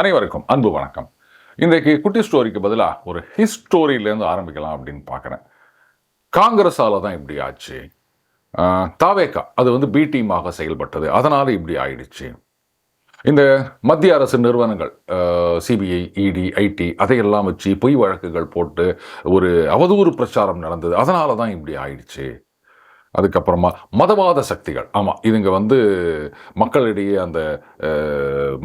அனைவருக்கும் அன்பு வணக்கம். இன்றைக்கு குட்டி ஸ்டோரிக்கு பதிலாக ஒரு ஹிஸ்டோரியிலேருந்து ஆரம்பிக்கலாம் அப்படின்னு பார்க்குறேன். காங்கிரஸால தான் இப்படி ஆச்சு, தாவேகா அது பி டீமாக செயல்பட்டது, அதனால் இப்படி ஆயிடுச்சு. இந்த மத்திய அரசு நிறுவனங்கள் சிபிஐ, இடி, ஐடி அதையெல்லாம் வச்சு பொய் வழக்குகள் போட்டு ஒரு அவதூறு பிரச்சாரம் நடந்தது, அதனால தான் இப்படி ஆயிடுச்சு. அதுக்கப்புறமா மதவாத சக்திகள், ஆமாம், இதுங்க மக்களிடையே அந்த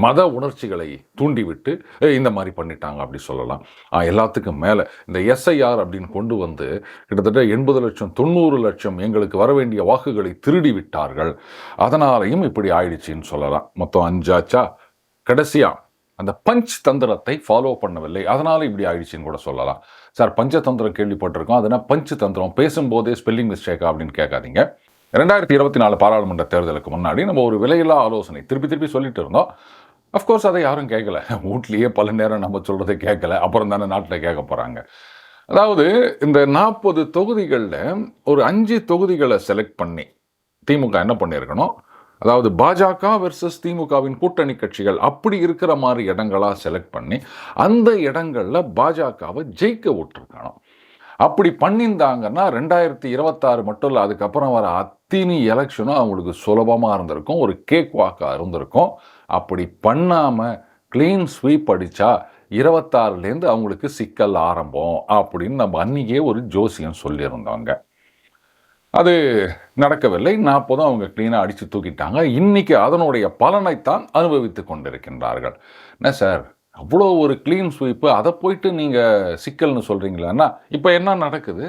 மத உணர்ச்சிகளை தூண்டிவிட்டு இந்த மாதிரி பண்ணிட்டாங்க அப்படி சொல்லலாம். எல்லாத்துக்கும் மேலே இந்த எஸ்ஐஆர் அப்படின்னு கொண்டு வந்து கிட்டத்தட்ட 80 லட்சம் 90 லட்சம் எங்களுக்கு வர வேண்டிய வாக்குகளை திருடி விட்டார்கள், அதனாலையும் இப்படி ஆயிடுச்சின்னு சொல்லலாம். மொத்தம் 5 ஆச்சா. கடைசியாக அந்த பஞ்ச் தந்திரத்தை ஃபாலோ பண்ணவில்லை, அதனால இப்படி ஆயிடுச்சின்னு கூட சொல்லலாம். சார், பஞ்சதந்திரம் கேள்விப்பட்டிருக்கோம், அதனால் பஞ்சு தந்திரம் பேசும்போதே ஸ்பெல்லிங் மிஸ்டேக்கா அப்படின்னு கேட்காதீங்க. 2024 பாராளுமன்ற தேர்தலுக்கு முன்னாடி நம்ம ஒரு விலையில்லா ஆலோசனை திருப்பி சொல்லிட்டு இருந்தோம். அஃப்கோர்ஸ் அதை யாரும் கேட்கல. வீட்லேயே பல நேரம் நம்ம சொல்கிறத கேட்கல, அப்புறம் தானே நாட்டில் கேட்க போகிறாங்க. அதாவது இந்த 40 தொகுதிகளில் ஒரு 5 தொகுதிகளை செலக்ட் பண்ணி திமுக என்ன பண்ணியிருக்கணும், அதாவது பாஜக வெர்சஸ் திமுகவின் கூட்டணி கட்சிகள் அப்படி இருக்கிற மாதிரி இடங்களாக செலக்ட் பண்ணி அந்த இடங்களில் பாஜகவை ஜெயிக்க விட்டுருக்கணும். அப்படி பண்ணியிருந்தாங்கன்னா 2026 மட்டும் இல்லை, அதுக்கப்புறம் வர அத்தனை எலெக்ஷனும் அவங்களுக்கு சுலபமாக இருந்திருக்கும், ஒரு கேக் வாக்காக இருந்திருக்கும். அப்படி பண்ணாமல் கிளீன் ஸ்வீப் அடித்தா 26லேருந்து அவங்களுக்கு சிக்கல் ஆரம்பம் அப்படின்னு நம்ம அன்றைக்கே ஒரு ஜோசியம் சொல்லியிருந்தோங்க. அது நடக்கவில்லை. 40 அவங்க கிளீனாக அடித்து தூக்கிட்டாங்க. இன்னைக்கு அதனுடைய பலனைத்தான் அனுபவித்து கொண்டிருக்கின்றார்கள். என்ன சார், அவ்வளோ ஒரு கிளீன் ஸ்வீப்பு, அதை போயிட்டு நீங்கள் சிக்கல்னு சொல்கிறீங்களான்னா இப்போ என்ன நடக்குது?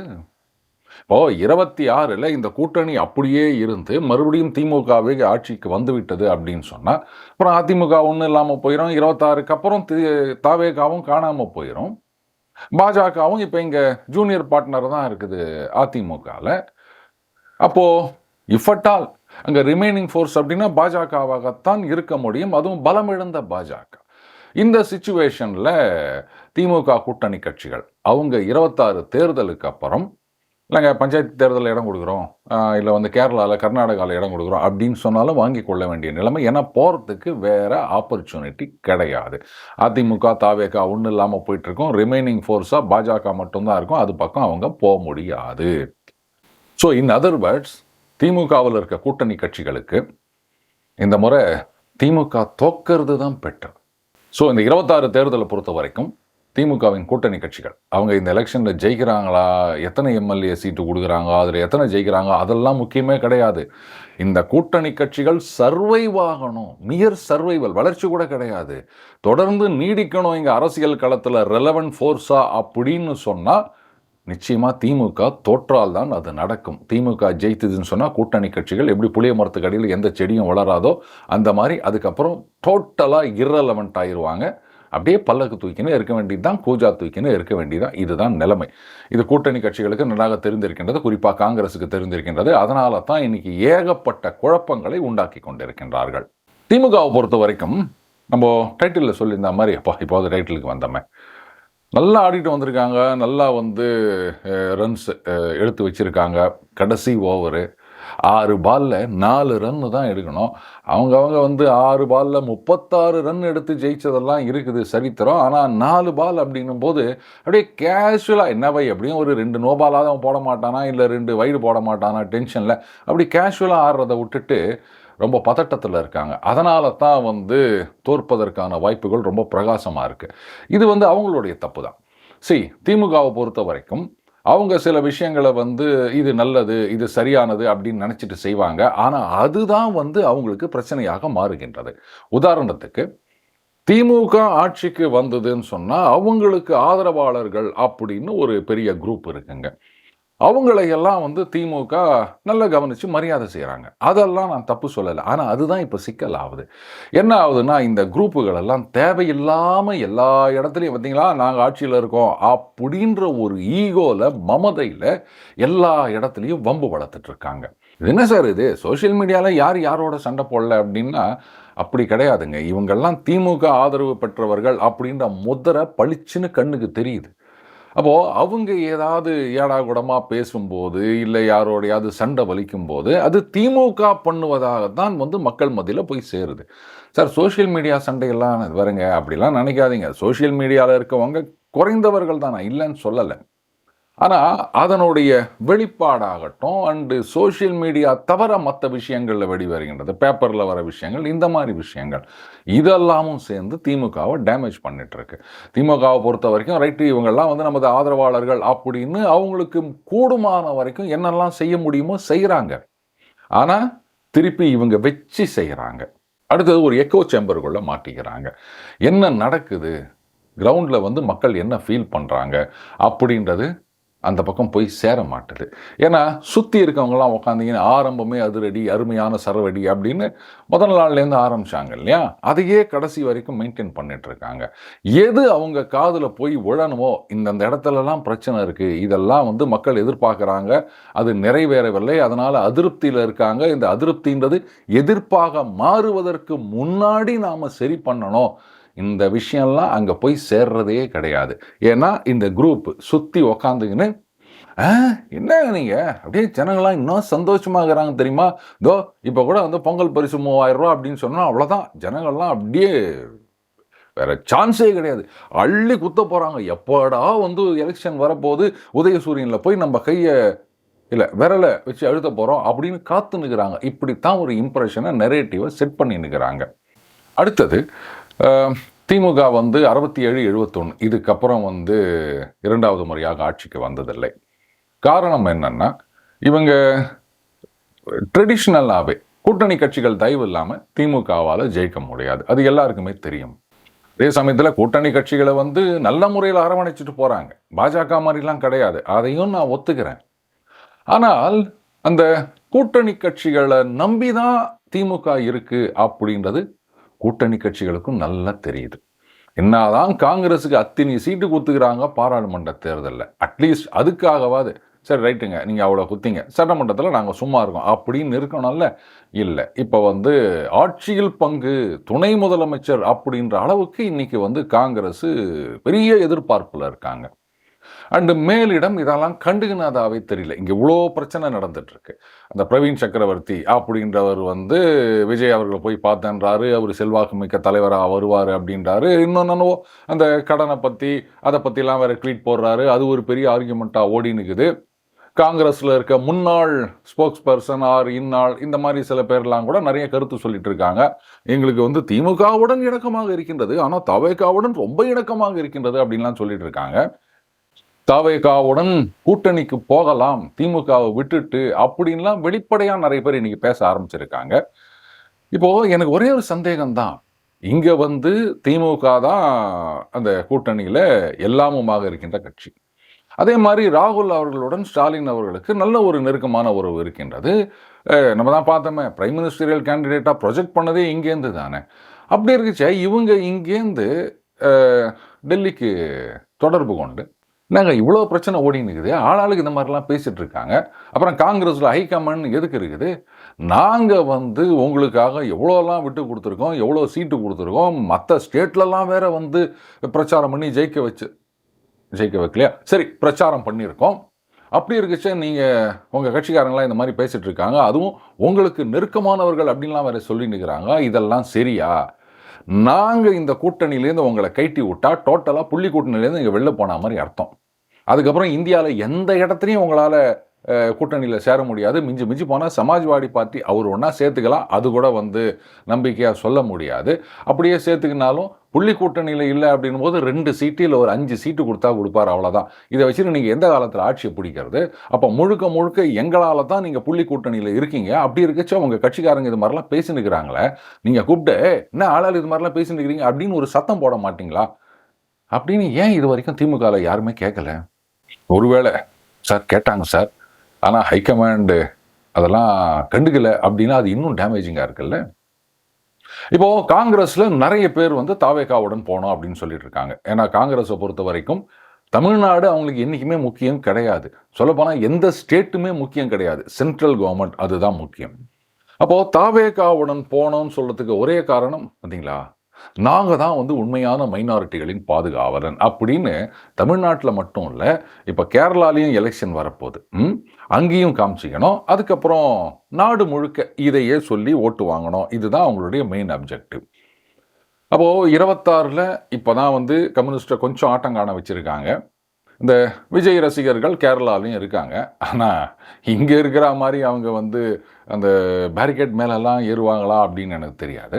இப்போது 26ல் இந்த கூட்டணி அப்படியே இருந்து மறுபடியும் திமுகவே ஆட்சிக்கு வந்துவிட்டது அப்படின்னு சொன்னால் அப்புறம் அதிமுக ஒன்றும் இல்லாமல் போயிடும். 26க்கு அப்புறம் தாவேகாவும் காணாமல் போயிடும். பாஜகவும் இப்போ இங்கே ஜூனியர் பார்ட்னர் தான் இருக்குது அதிமுகவில். அப்போது இஃபட்டால் அங்கே ரிமைனிங் ஃபோர்ஸ் அப்படின்னா பாஜகவாகத்தான் இருக்க முடியும், அதுவும் பலமிழந்த பாஜக. இந்த சிச்சுவேஷனில் திமுக கூட்டணி கட்சிகள் அவங்க 26 தேர்தலுக்கு அப்புறம் இல்லைங்க பஞ்சாயத்து தேர்தலில் இடம் கொடுக்குறோம், இல்லை கேரளாவில் கர்நாடகாவில் இடம் கொடுக்குறோம் அப்படின்னு சொன்னாலும் வாங்கி கொள்ள வேண்டிய நிலைமை. ஏன்னா போகிறதுக்கு வேறு ஆப்பர்ச்சுனிட்டி கிடையாது. அதிமுக தாவேகா ஒன்றும் இல்லாமல் போயிட்டுருக்கோம். ரிமைனிங் ஃபோர்ஸாக பாஜக மட்டும்தான் இருக்கும், அது பக்கம் அவங்க போக முடியாது. ஸோ இன் அதர் வேர்ட்ஸ், திமுகவில் இருக்க கூட்டணி கட்சிகளுக்கு இந்த முறை திமுக தோக்கிறது தான் பெட்டர். ஸோ இந்த 26 தேர்தலை பொறுத்த வரைக்கும் திமுகவின் கூட்டணி கட்சிகள் அவங்க இந்த எலெக்ஷனில் ஜெயிக்கிறாங்களா, எத்தனை எம்எல்ஏ சீட்டு கொடுக்குறாங்க, அதில் எத்தனை ஜெயிக்கிறாங்க, அதெல்லாம் முக்கியமே கிடையாது. இந்த கூட்டணி கட்சிகள் சர்வைவ் ஆகணும், மியர் சர்வைவல், வளர்ச்சி கூட கிடையாது, தொடர்ந்து நீடிக்கணும் இங்கே அரசியல் களத்தில் ரெலவெண்ட் ஃபோர்ஸா அப்படின்னு சொன்னால் நிச்சயமாக திமுக தோற்றால் தான் அது நடக்கும். திமுக ஜெயித்ததுன்னு சொன்னால் கூட்டணி கட்சிகள் எப்படி புளிய மரத்துக்கு அடியில் எந்த செடியும் வளராதோ அந்த மாதிரி அதுக்கப்புறம் டோட்டலாக இரலவெண்ட் ஆயிடுவாங்க. அப்படியே பல்லக்கு தூக்கினே இருக்க வேண்டியது தான், கூஜா தூக்கினே இருக்க வேண்டியதுதான். இதுதான் நிலைமை. இது கூட்டணி கட்சிகளுக்கு நன்றாக தெரிந்திருக்கின்றது, குறிப்பாக காங்கிரஸுக்கு தெரிந்திருக்கின்றது. அதனால தான் இன்னைக்கு ஏகப்பட்ட குழப்பங்களை உண்டாக்கி கொண்டிருக்கின்றார்கள். திமுகவை பொறுத்த வரைக்கும் நம்ம டைட்டிலில் சொல்லியிருந்த மாதிரி, இப்போது டைட்டிலுக்கு வந்தோமே, நல்லா ஆடிட்டு வந்திருக்காங்க, நல்லா ரன்ஸ் எடுத்து வச்சுருக்காங்க. கடைசி ஓவரு 6 பாலில் 4 ரன்னு தான் எடுக்கணும். அவங்க 6 பாலில் 36 ரன் எடுத்து ஜெயிச்சதெல்லாம் இருக்குது சரித்திரம். ஆனால் 4 பால் அப்படின்னும் போது அப்படியே கேஷுவலாக என்னவை எப்படியும் ஒரு 2 நோ பாலாக தான் போட மாட்டானா, இல்லை 2 வைடு போட மாட்டானா டென்ஷனில், அப்படி கேஷுவலாக ஆடுறதை விட்டுட்டு ரொம்ப பதட்டத்தில் இருக்காங்க. அதனால தான் தோற்பதற்கான வாய்ப்புகள் ரொம்ப பிரகாசமாக இருக்குது. இது அவங்களுடைய தப்பு தான். திமுகவை பொறுத்த வரைக்கும் அவங்க சில விஷயங்களை இது நல்லது, இது சரியானது அப்படின்னு நினச்சிட்டு செய்வாங்க. ஆனால் அதுதான் அவங்களுக்கு பிரச்சனையாக மாறுகின்றது. உதாரணத்துக்கு திமுக ஆட்சிக்கு வந்ததுன்னு சொன்னால் அவங்களுக்கு ஆதரவாளர்கள் அப்படின்னு ஒரு பெரிய குரூப் இருக்குங்க. அவங்களையெல்லாம் திமுக நல்லா கவனித்து மரியாதை செய்கிறாங்க. அதெல்லாம் நான் தப்பு சொல்லலை. ஆனால் அதுதான் இப்போ சிக்கல் ஆகுது. என்ன ஆகுதுன்னா, இந்த குரூப்புகள் எல்லாம் தேவையில்லாமல் எல்லா இடத்துலையும் பார்த்தீங்களா நாங்கள் ஆட்சியில் இருக்கோம் அப்படின்ற ஒரு ஈகோவில், மமதையில் எல்லா இடத்துலையும் வம்பு வளர்த்துட்ருக்காங்க. இது என்ன சார், இது சோஷியல் மீடியாவில் யார் யாரோட சண்டை போடல அப்படின்னா அப்படி கிடையாதுங்க. இவங்கெல்லாம் திமுக ஆதரவு பெற்றவர்கள் அப்படின்ற முத்திரை பளிச்சுன்னு கண்ணுக்கு தெரியுது. அப்போது அவங்க ஏதாவது ஏடா கூடமா பேசும்போது இல்லை யாரோடையாவது சண்டை வலிக்கும் போது அது திமுக பண்ணுவதாகத்தான் வந்து மக்கள் மத்தியில் போய் சேருது. சார் சோஷியல் மீடியா சண்டையெல்லாம் வருங்க அப்படிலாம் நினைக்காதீங்க. சோஷியல் மீடியாவில் இருக்கவங்க குறைந்தவர்கள் தான், நான் இல்லைன்னு சொல்லலை. ஆனால் அதனுடைய வெளிப்பாடாகட்டும் அண்டு சோஷியல் மீடியா தவிர மற்ற விஷயங்களில் வெளிவருகின்றது, பேப்பரில் வர விஷயங்கள், இந்த மாதிரி விஷயங்கள் இதெல்லாமும் சேர்ந்து திமுகவை டேமேஜ் பண்ணிட்டு இருக்கு. திமுகவை பொறுத்த வரைக்கும் ரைட்டு, இவங்கெல்லாம் வந்து நமது ஆதரவாளர்கள் அப்படின்னு அவங்களுக்கு கூடுமான வரைக்கும் என்னெல்லாம் செய்ய முடியுமோ செய்கிறாங்க. ஆனால் திருப்பி இவங்க வச்சு செய்கிறாங்க. அடுத்தது ஒரு எக்கோ சேம்பருக்குள்ளே மாட்டிக்கிறாங்க. என்ன நடக்குது கிரவுண்டில் வந்து மக்கள் என்ன ஃபீல் பண்ணுறாங்க அப்படின்றது அந்த பக்கம் போய் சேர மாட்டுது. ஏன்னா சுற்றி இருக்கவங்களாம் உட்காந்திங்கன்னா ஆரம்பமே அதிரடி, அருமையான சரவடி அப்படின்னு முதல் நாள்லேருந்து ஆரம்பித்தாங்க இல்லையா, அதையே கடைசி வரைக்கும் மெயின்டைன் பண்ணிட்டு இருக்காங்க. எது அவங்க காதில் போய் விழணுமோ, இந்தந்த இடத்துலலாம் பிரச்சனை இருக்குது, இதெல்லாம் வந்து மக்கள் எதிர்பார்க்குறாங்க, அது நிறைவேறவில்லை, அதனால் அதிருப்தியில் இருக்காங்க, இந்த அதிருப்தின்றது எதிர்ப்பாக மாறுவதற்கு முன்னாடி நாம் சரி பண்ணணும், இந்த விஷயம்லாம் அங்கே போய் சேர்றதே கிடையாது. ஏன்னா இந்த குரூப் சுற்றி உக்காந்துக்கின்னு என்ன நீங்கள் அப்படியே ஜனங்கள்லாம் இன்னும் சந்தோஷமாகறாங்க தெரியுமா, இதோ இப்போ கூட வந்து பொங்கல் பரிசு 3000 ரூபா அப்படின்னு சொன்னால் அவ்வளோதான், ஜனங்கள்லாம் அப்படியே வேற சான்ஸே கிடையாது, அள்ளி குத்த போகிறாங்க. எப்படா வந்து எலெக்ஷன் வரப்போது உதயசூரியனில் போய் நம்ம கையை இல்லை விரலை வச்சு அழுத்த போகிறோம் அப்படின்னு காத்து நிற்கிறாங்க. இப்படித்தான் ஒரு இம்ப்ரெஷனை நெரேட்டிவை செட் பண்ணி நிற்கிறாங்க. அடுத்தது திமுக வந்து 67, 71 இதுக்கப்புறம் வந்து இரண்டாவது முறையாக ஆட்சிக்கு வந்ததில்லை. காரணம் என்னன்னா, இவங்க ட்ரெடிஷ்னலாகவே கூட்டணி கட்சிகள் தயவு இல்லாமல் திமுகவால் ஜெயிக்க முடியாது, அது எல்லாருக்குமே தெரியும். அதே சமயத்தில் கூட்டணி கட்சிகளை வந்து நல்ல முறையில் அரவணைச்சிட்டு போகிறாங்க, பாஜக மாதிரிலாம் கிடையாது, அதையும் நான் ஒத்துக்கிறேன். ஆனால் அந்த கூட்டணி கட்சிகளை நம்பி தான் திமுக இருக்கு அப்படின்றது கூட்டணி கட்சிகளுக்கும் நல்லா தெரியுது. என்னதான் காங்கிரஸுக்கு அத்தனை சீட்டு குத்துக்கிறாங்க பாராளுமன்ற தேர்தலில், அட்லீஸ்ட் அதுக்காகவாது சரி ரைட்டுங்க நீங்கள் அவ்வளோ குத்திங்க, சட்டமன்றத்தில் நாங்கள் சும்மா இருக்கோம் அப்படின்னு இருக்கணும்ல. இல்லை, இப்போ வந்து ஆட்சியில் பங்கு, துணை முதலமைச்சர் அப்படின்ற அளவுக்கு இன்னைக்கு வந்து காங்கிரஸ் பெரிய எதிர்பார்ப்பில் இருக்காங்க. அண்டு மேலிடம் இதெல்லாம் கண்டுகினதாவே தெரியல. இங்கே இவ்வளோ பிரச்சனை நடந்துட்டு இருக்கு. அந்த பிரவீன் சக்கரவர்த்தி அப்படின்றவர் வந்து விஜய் அவர்களை போய் பார்த்தேன்றாரு, அவர் செல்வாக்கு மிக்க தலைவராக வருவார் அப்படின்றாரு. இன்னொன்னு அந்த கடனை பற்றி அதை பற்றிலாம் வேற ட்வீட் போடுறாரு, அது ஒரு பெரிய ஆர்கியூமெண்ட்டாக ஓடி நிற்குது. காங்கிரஸில் இருக்க முன்னாள் ஸ்போக்ஸ் பர்சன் ஆர் இந்நாள் இந்த மாதிரி சில பேர்லாம் கூட நிறைய கருத்து சொல்லிட்டு இருக்காங்க. எங்களுக்கு வந்து திமுகவுடன் இணக்கமாக இருக்கின்றது, ஆனால் தவேகாவுடன் ரொம்ப இணக்கமாக இருக்கின்றது அப்படின்லாம் சொல்லிட்டு இருக்காங்க. தவேகாவுடன் கூட்டணிக்கு போகலாம் திமுகவை விட்டுட்டு அப்படின்லாம் வெளிப்படையாக நிறைய பேர் இன்னைக்கு பேச ஆரம்பிச்சிருக்காங்க. இப்போ எனக்கு ஒரே ஒரு சந்தேகம் தான், இங்க வந்து திமுக தான் அந்த கூட்டணியில எல்லாமுமாக இருக்கின்ற கட்சி. அதே மாதிரி ராகுல் அவர்களுடன் ஸ்டாலின் அவர்களுக்கு நல்ல ஒரு நெருக்கமான உறவு இருக்கின்றது. நம்ம தான் பார்த்தோமே, பிரைம் மினிஸ்டரியல் கேண்டிடேட்டாக ப்ரொஜெக்ட் பண்ணதே இங்கேருந்து தானே. அப்படி இருக்குச்சே இவங்க இங்கேருந்து டெல்லிக்கு தொடர்பு கொண்டு நாங்கள் இவ்வளோ பிரச்சனை ஓடின்னு இருக்குது, ஆளாளுக்கு இந்த மாதிரிலாம் பேசிகிட்டு இருக்காங்க. அப்புறம் காங்கிரஸில் ஹைகமாண்ட் எதுக்கு இருக்குது, நாங்கள் வந்து உங்களுக்காக எவ்வளோலாம் விட்டு கொடுத்துருக்கோம், எவ்வளோ சீட்டு கொடுத்துருக்கோம், மற்ற ஸ்டேட்லலாம் வேற வந்து பிரச்சாரம் பண்ணி ஜெயிக்க வைக்கலையா, சரி பிரச்சாரம் பண்ணியிருக்கோம். அப்படி இருக்குச்சே நீங்கள் உங்கள் கட்சிக்காரங்களாம் இந்த மாதிரி பேசிகிட்டு இருக்காங்க, அதுவும் உங்களுக்கு நெருக்கமானவர்கள் அப்படின்லாம் வேற சொல்லி நிற்கிறாங்க, இதெல்லாம் சரியா? நாங்கள் இந்த கூட்டணியிலேருந்து உங்களை கைட்டி விட்டா டோட்டலாக புள்ளி கூட்டணியிலேருந்து இங்கே வெளில போன மாதிரி அர்த்தம். அதுக்கப்புறம் இந்தியாவில் எந்த இடத்துலையும் உங்களால் கூட்டணியில் சேர முடியாது. மிஞ்சி போனால் சமாஜ்வாடி பார்ட்டி அவர் ஒன்றா சேர்த்துக்கலாம், அது கூட வந்து நம்பிக்கையாக சொல்ல முடியாது. அப்படியே சேர்த்துக்கினாலும் புள்ளி கூட்டணியில் இல்லை அப்படின்னும் போது 2 சீட்டு இல்லை ஒரு 5 சீட்டு கொடுப்பார், அவ்வளோதான். இதை வச்சுட்டு நீங்கள் எந்த காலத்தில் ஆட்சியை பிடிக்கிறது? அப்போ முழுக்க எங்களால் தான் நீங்கள் புள்ளி கூட்டணியில் இருக்கீங்க. அப்படி இருக்கச்சோ உங்கள் கட்சிக்காரங்க இது மாதிரிலாம் பேசினுக்கிறாங்களே, நீங்கள் கூப்பிட்டு என்ன ஆளால் இது மாதிரிலாம் பேசினுக்கிறீங்க அப்படின்னு ஒரு சத்தம் போட மாட்டிங்களா அப்படின்னு ஏன் இது வரைக்கும் திமுகவில் யாருமே கேட்கல? ஒருவேளை சார் கேட்டாங்க சார், ஆனால் ஹைகமாண்டு அதெல்லாம் கண்டுக்கல அப்படின்னா அது இன்னும் டேமேஜிங்காக இருக்குல்ல. இப்போ காங்கிரஸ்ல நிறைய பேர் வந்து தாவேகாவுடன் போனோம் அப்படின்னு சொல்லிட்டு இருக்காங்க. ஏன்னா காங்கிரஸை பொறுத்த வரைக்கும் தமிழ்நாடு அவங்களுக்கு என்றைக்குமே முக்கியம் கிடையாது. சொல்லப்போனால் எந்த ஸ்டேட்டுமே முக்கியம் கிடையாது, சென்ட்ரல் கவர்மெண்ட் அதுதான் முக்கியம். அப்போ தாவேகாவுடன் போனோம்னு சொல்றதுக்கு ஒரே காரணம் பார்த்தீங்களா, நாங்கள் தான் வந்து உண்மையான மைனாரிட்டிகளின் பாதுகாவலன் அப்படின்னு தமிழ்நாட்டில் மட்டும் இல்லை, இப்போ கேரளாலையும் எலெக்ஷன் வரப்போகுது. அங்கேயும் காமிச்சிக்கணும். அதுக்கப்புறம் நாடு முழுக்க இதையே சொல்லி ஓட்டு வாங்கணும். இதுதான் அவங்களுடைய மெயின் அப்ஜெக்டிவ். அப்போது 26 இப்போ தான் வந்து கம்யூனிஸ்ட்டை கொஞ்சம் ஆட்டங்காண வச்சுருக்காங்க. இந்த விஜய் ரசிகர்கள் கேரளாலையும் இருக்காங்க. ஆனால் இங்கே இருக்கிற மாதிரி அவங்க வந்து அந்த பேரிகேட் மேலெல்லாம் ஏறுவாங்களா அப்படின்னு எனக்கு தெரியாது.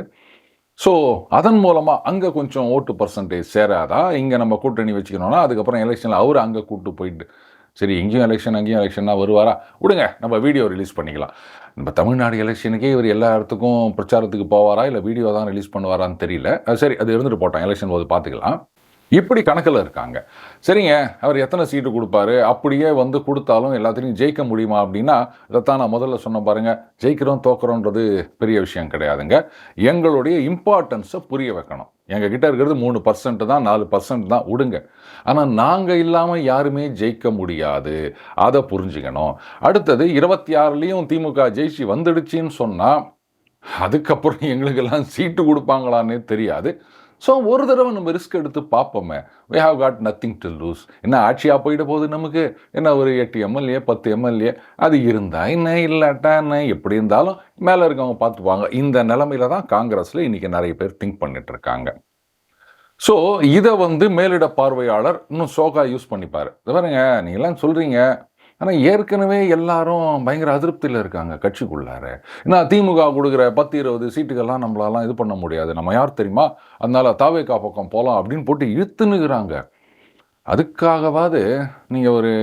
ஸோ அதன் மூலமாக அங்கே கொஞ்சம் ஓட்டு பர்சன்டேஜ் சேராதா, இங்கே நம்ம கூட்டணி வச்சுக்கணும்னா அதுக்கப்புறம் எலெக்ஷனில் அவர் அங்கே கூப்பிட்டு போயிட்டு சரி இங்கேயும் எலெக்ஷன் அங்கேயும் எலெக்ஷன்னா வருவாரா, விடுங்க நம்ம வீடியோ ரிலீஸ் பண்ணிக்கலாம். நம்ம தமிழ்நாடு எலெக்ஷனுக்கே இவர் எல்லா இடத்துக்கும் பிரச்சாரத்துக்கு போவாரா இல்லை வீடியோ தான் ரிலீஸ் பண்ணுவாரான்னு தெரியல. சரி அது இருந்துட்டு போட்டோம், எலெக்ஷன் போது பார்த்துக்கலாம். இப்படி கணக்கில் இருக்காங்க. சரிங்க, அவர் எத்தனை சீட்டு கொடுப்பாரு, அப்படியே வந்து கொடுத்தாலும் எல்லாத்தையும் ஜெயிக்க முடியுமா அப்படின்னா, இதைத்தான் நான் முதல்ல சொன்ன பாருங்க, ஜெயிக்கிறோம் தோக்குறோன்றது பெரிய விஷயம் கிடையாதுங்க. எங்களுடைய இம்பார்ட்டன்ஸை புரிய வைக்கணும். எங்ககிட்ட இருக்கிறது 3% தான், 4% தான், விடுங்க. ஆனால் நாங்கள் இல்லாமல் யாருமே ஜெயிக்க முடியாது, அதை புரிஞ்சுக்கணும். அடுத்தது 26லையும் திமுக ஜெயிச்சு வந்துடுச்சின்னு சொன்னால் அதுக்கப்புறம் எங்களுக்கெல்லாம் சீட்டு கொடுப்பாங்களான்னே தெரியாது. ஸோ ஒரு தடவை நம்ம ரிஸ்க் எடுத்து பார்ப்போமே. We have got nothing to lose. என்ன ஆட்சியாக போயிட போகுது நமக்கு, என்ன ஒரு 8 எம்எல்ஏ 10 எம்எல்ஏ அது இருந்தால் என்ன இல்லாட்டா என்ன, எப்படி இருந்தாலும் மேலே இருக்கவங்க பார்த்துப்பாங்க. இந்த நிலைமையில தான் காங்கிரஸில் இன்றைக்கி நிறைய பேர் திங்க் பண்ணிட்டு இருக்காங்க. ஸோ இதை வந்து மேலிட பார்வையாளர் இன்னும் ஷோக்காக யூஸ் பண்ணிப்பார். இது பாருங்க, நீங்களாம் சொல்கிறீங்க, ஆனால் ஏற்கனவே எல்லாரும் பயங்கர அதிருப்தியில் இருக்காங்க கட்சிக்குள்ளார. ஏன்னா திமுக கொடுக்குற 10-20 சீட்டுகள்லாம் நம்மளாலாம் இது பண்ண முடியாது, நம்ம யார் தெரியுமா, அதனால தாவேகா பக்கம் போகலாம் அப்படின்னு போட்டு இழுத்துனுக்குறாங்க. அதுக்காகவாது நீங்கள் ஒரு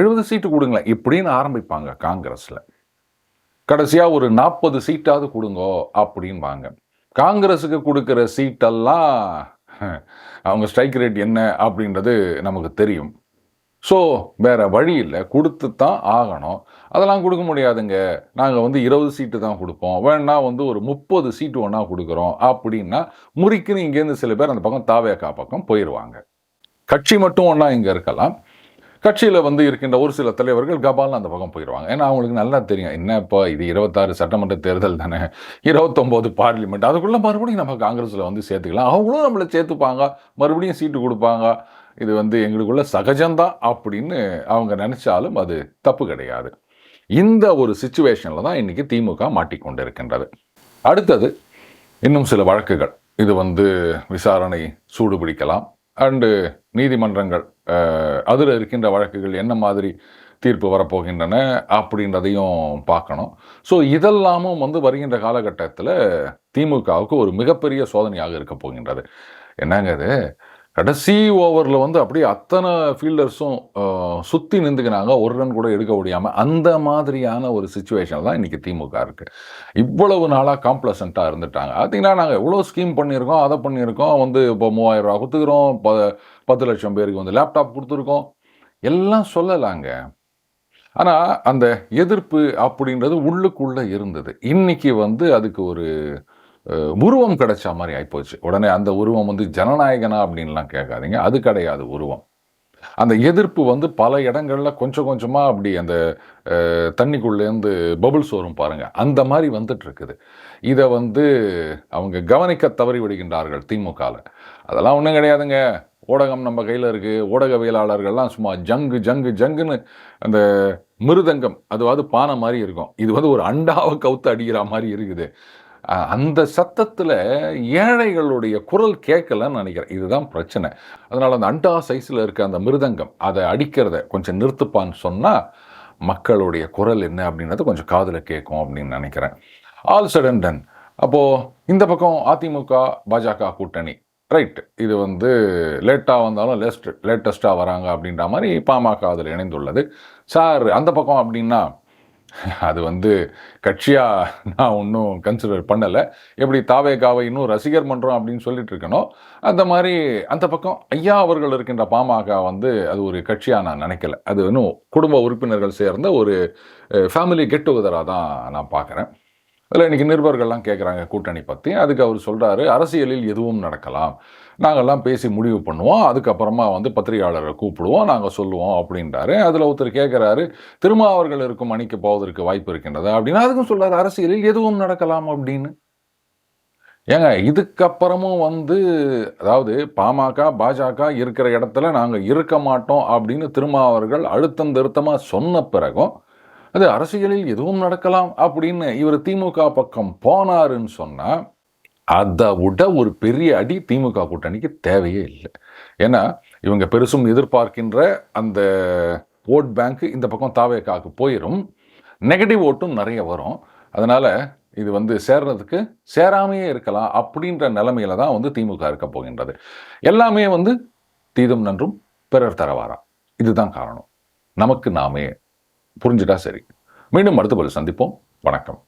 70 சீட்டு கொடுங்களேன் இப்படின்னு ஆரம்பிப்பாங்க காங்கிரஸில். கடைசியாக ஒரு 40 சீட்டாவது கொடுங்கோ அப்படின்பாங்க. காங்கிரஸுக்கு கொடுக்குற சீட்டெல்லாம் அவங்க ஸ்ட்ரைக் ரேட் என்ன அப்படின்றது நமக்கு தெரியும். ஸோ வேறு வழி இல்லை, கொடுத்து தான் ஆகணும். அதெல்லாம் கொடுக்க முடியாதுங்க, நாங்கள் வந்து 20 சீட்டு தான் கொடுப்போம், வேணா வந்து ஒரு 30 சீட்டு ஒன்றா கொடுக்குறோம் அப்படின்னா முறிக்குன்னு இங்கேருந்து சில பேர் அந்த பக்கம் தாவேகா பக்கம் போயிடுவாங்க. கட்சி மட்டும் ஒன்றா இங்கே இருக்கலாம், கட்சியில் வந்து இருக்கின்ற ஒரு சில தலைவர்கள் கபால்னு அந்த பக்கம் போயிடுவாங்க. ஏன்னா அவங்களுக்கு நல்லா தெரியும், என்ன இப்போ இது 26 சட்டமன்ற தேர்தல் தானே, 29 பார்லிமெண்ட், அதுக்குள்ளே மறுபடியும் நம்ம காங்கிரஸில் வந்து சேர்த்துக்கலாம், அவங்களும் நம்மளை சேர்த்துப்பாங்க, மறுபடியும் சீட்டு கொடுப்பாங்க, இது வந்து எங்களுக்குள்ள சகஜம்தான் அப்படின்னு அவங்க நினைச்சாலும் அது தப்பு கிடையாது. இந்த ஒரு சிச்சுவேஷனில் தான் இன்னைக்கு திமுக மாட்டிக்கொண்டு இருக்கின்றது. அடுத்தது இன்னும் சில வழக்குகள், இது வந்து விசாரணை சூடு பிடிக்கலாம். அண்டு நீதிமன்றங்கள் அதில் இருக்கின்ற வழக்குகள் என்ன மாதிரி தீர்ப்பு வரப்போகின்றன அப்படின்றதையும் பார்க்கணும். ஸோ இதெல்லாமும் வந்து வருகின்ற காலகட்டத்தில் திமுகவுக்கு ஒரு மிகப்பெரிய சோதனையாக இருக்க போகின்றது. என்னங்க இது, கடைசி ஓவரில் வந்து அப்படியே அத்தனை ஃபீல்டர்ஸும் சுற்றி நின்றுக்கிறாங்க, ஒரு ரன் கூட எடுக்க முடியாமல், அந்த மாதிரியான ஒரு சுச்சுவேஷன் தான் இன்றைக்கி திமுக இருக்குது. இவ்வளவு நாளாக காம்ப்ளசண்ட்டாக இருந்துட்டாங்க. பார்த்தீங்கன்னா நாங்கள் எவ்வளோ ஸ்கீம் பண்ணியிருக்கோம், அதை பண்ணியிருக்கோம், வந்து இப்போ 3000 ரூபா கொடுத்துக்கிறோம், 10 லட்சம் பேருக்கு வந்து லேப்டாப் கொடுத்துருக்கோம், எல்லாம் சொல்லலாங்க. ஆனால் அந்த எதிர்ப்பு அப்படின்றது உள்ளுக்குள்ளே இருந்தது. இன்றைக்கி வந்து அதுக்கு ஒரு உருவம் கிடைச்ச மாதிரி ஆகிப்போச்சு. உடனே அந்த உருவம் வந்து ஜனநாயகனா அப்படின்லாம் கேட்காதீங்க, அது கிடையாது உருவம். அந்த எதிர்ப்பு வந்து பல இடங்களில் கொஞ்சம் கொஞ்சமாக அப்படி அந்த தண்ணிக்குள்ளேருந்து பபுள்ஸ் வரும் பாருங்கள், அந்த மாதிரி வந்துட்டு இருக்குது. இதை வந்து அவங்க கவனிக்க தவறி விடுகின்றார்கள் திமுகவில். அதெல்லாம் ஒன்றும் கிடையாதுங்க, ஊடகம் நம்ம கையில் இருக்குது, ஊடகவியலாளர்கள்லாம் சும்மா ஜங்கு ஜங்கு ஜங்குன்னு அந்த மிருதங்கம், அதுவாது பானை மாதிரி இருக்கும், இது வந்து ஒரு அண்டாவை கவுத்து அடிக்கிற மாதிரி இருக்குது. அந்த சத்தத்தில் ஏழைகளுடைய குரல் கேட்கலன்னு நினைக்கிறேன், இதுதான் பிரச்சனை. அதனால் அந்த அண்டா சைஸில் இருக்க அந்த மிருதங்கம் அதை அடிக்கிறத கொஞ்சம் நிறுத்துப்பான்னு சொன்னால் மக்களுடைய குரல் என்ன அப்படின்றது கொஞ்சம் காதில் கேட்கும் அப்படின்னு நினைக்கிறேன். All said and done. அப்போது இந்த பக்கம் அதிமுக பாஜக கூட்டணி ரைட், இது வந்து லேட்டாக வந்தாலும் லேட்டஸ்ட்டாக வராங்க அப்படின்ற மாதிரி பாமக அதில் இணைந்துள்ளது. சார் அந்த பக்கம் அப்படின்னா அது வந்து கட்சியாக நான் ஒன்றும் கன்சிடர் பண்ணலை. எப்படி தாவேகாவை இன்னும் ரசிகர் மன்றம் அப்படின்னு சொல்லிட்டு இருக்கணும், அந்த மாதிரி அந்த பக்கம் ஐயா அவர்கள் இருக்கின்ற பாமக வந்து அது ஒரு கட்சியாக நான் நினைக்கல. அது இன்னும் குடும்ப உறுப்பினர்கள் சேர்ந்த ஒரு ஃபேமிலி கெட் டுகெதராக தான் நான் பார்க்குறேன். அதில் இன்றைக்கி நிருபர்கள்லாம் கேட்குறாங்க கூட்டணி பற்றி. அதுக்கு அவர் சொல்கிறாரு, அரசியலில் எதுவும் நடக்கலாம், நாங்கள்லாம் பேசி முடிவு பண்ணுவோம், அதுக்கப்புறமா வந்து பத்திரிகையாளரை கூப்பிடுவோம், நாங்கள் சொல்லுவோம் அப்படின்றாரு. அதில் ஒருத்தர் கேட்குறாரு, திருமாவர்கள் இருக்கும் அணிக்கு போவதற்கு வாய்ப்பு இருக்கின்றது அப்படின்னா, அதுக்கும் சொல்கிறார் அரசியலில் எதுவும் நடக்கலாம் அப்படின்னு. ஏங்க இதுக்கப்புறமும் வந்து அதாவது பாமக, பாஜக இருக்கிற இடத்துல நாங்கள் இருக்க மாட்டோம் அப்படின்னு திருமாவர்கள் அழுத்தம் திருத்தமாக சொன்ன பிறகும் அது அரசியலில் எதுவும் நடக்கலாம் அப்படின்னு இவர் திமுக பக்கம் போனாருன்னு சொன்னால் அதை விட ஒரு பெரிய அடி திமுக கூட்டணிக்கு தேவையே இல்லை. ஏன்னா இவங்க பெருசும் எதிர்பார்க்கின்ற அந்த ஓட் பேங்க் இந்த பக்கம் தாவேக்காவுக்கு போயிடும், நெகட்டிவ் ஓட்டும் நிறைய வரும். அதனால் இது வந்து சேர்றதுக்கு சேராமையே இருக்கலாம் அப்படின்ற நிலைமையில தான் வந்து திமுக இருக்க போகின்றது. எல்லாமே வந்து தீதும் நன்றும் பிறர் தரவாரா, இதுதான் காரணம். நமக்கு நாமே புரிஞ்சுட்டா சரி. மீண்டும் அடுத்த பதில் சந்திப்போம். வணக்கம்.